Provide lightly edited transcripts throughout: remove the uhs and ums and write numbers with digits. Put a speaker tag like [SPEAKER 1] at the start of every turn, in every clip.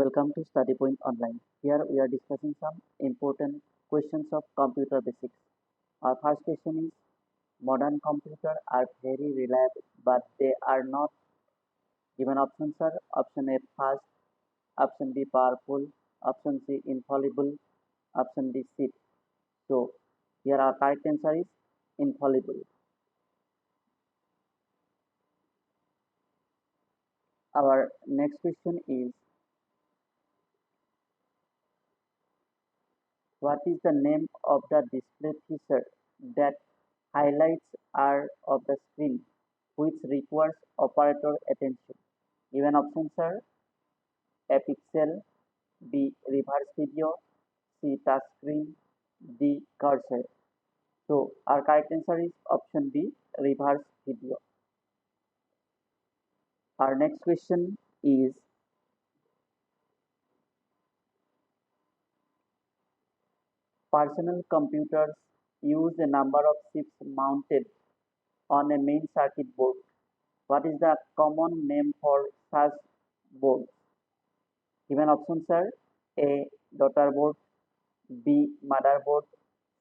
[SPEAKER 1] Welcome to Study Point Online. Here we are discussing some important questions of computer basics. Our first question is: modern computers are very reliable, but they are not. Given options are option A fast, option B powerful, option C infallible, option D safe. So here our correct answer is infallible. Our next question is: what is the name of the display feature that highlights are of the screen which requires operator attention? Given options are A pixel, B reverse video, C touch screen, D cursor. So our correct answer is option B reverse video. Our next question is: personal computers use a number of chips mounted on a main circuit board. What is the common name for such board? Given options are A daughter board, B motherboard,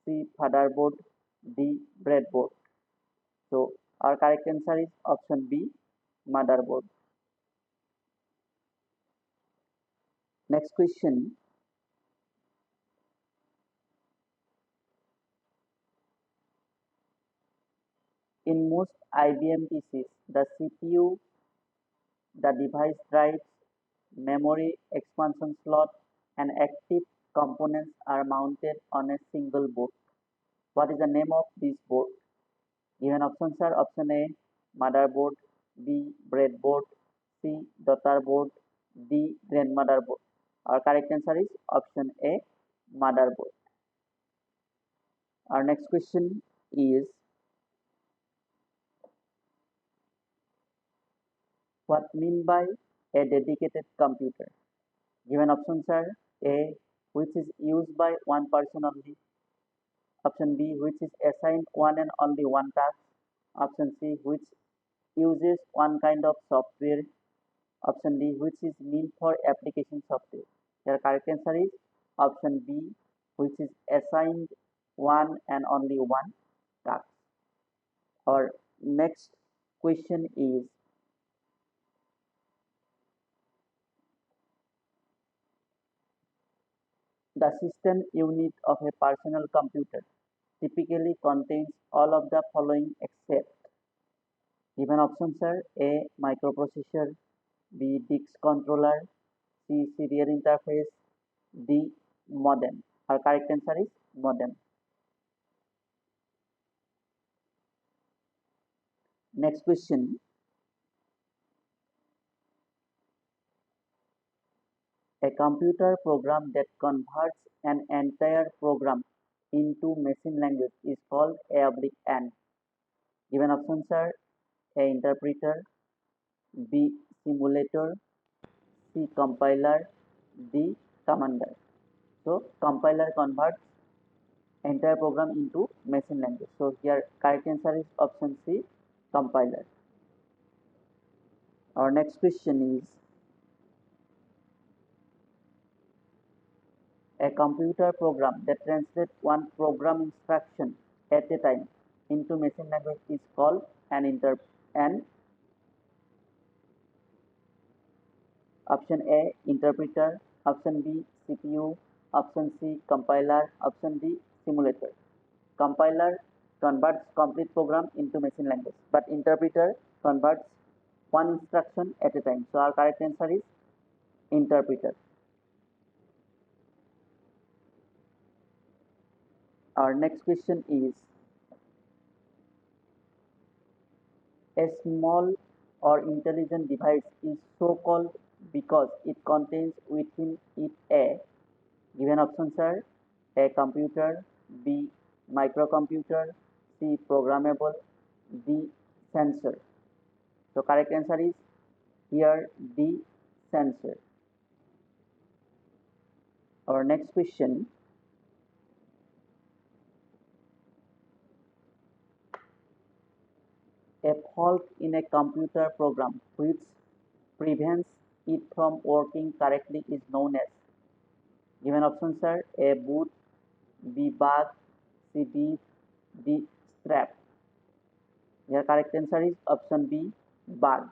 [SPEAKER 1] C fatherboard, D breadboard. So our correct answer is option B motherboard. Next question: in most IBM PCs, the CPU, the device drives, memory expansion slot, and active components are mounted on a single board. What is the name of this board? Given options are option A motherboard, B breadboard, C daughter board, D grandmother board. Our correct answer is option A motherboard. Our next question is: what mean by a dedicated computer? Given options are A which is used by one person only, option B which is assigned one and only one task, option C which uses one kind of software, option D which is meant for application software. The correct answer is option B which is assigned one and only one task. Our next question is: the system unit of a personal computer typically contains all of the following except. Given options are A microprocessor, B disk controller, C serial interface, D modem. Our correct answer is modem. Next question: a computer program that converts an entire program into machine language is called A/N. Given options are A interpreter, B simulator, C compiler, D commander. So compiler converts entire program into machine language. So here correct answer is option C compiler. Our next question is: a computer program that translates one program instruction at a time into machine language is called an option A interpreter, option B CPU, option C compiler, option D simulator. Compiler converts complete program into machine language, but interpreter converts one instruction at a time. So our correct answer is interpreter. Our next question is: a small or intelligent device is so called because it contains within it a. Given options are A computer, B microcomputer, C programmable, D sensor. So correct answer is here D sensor. Our next question: a fault in a computer program which prevents it from working correctly is known as? Given options are A. Boot, B. Bug, C. D. D. Strap. Your correct answer is option B. Bug.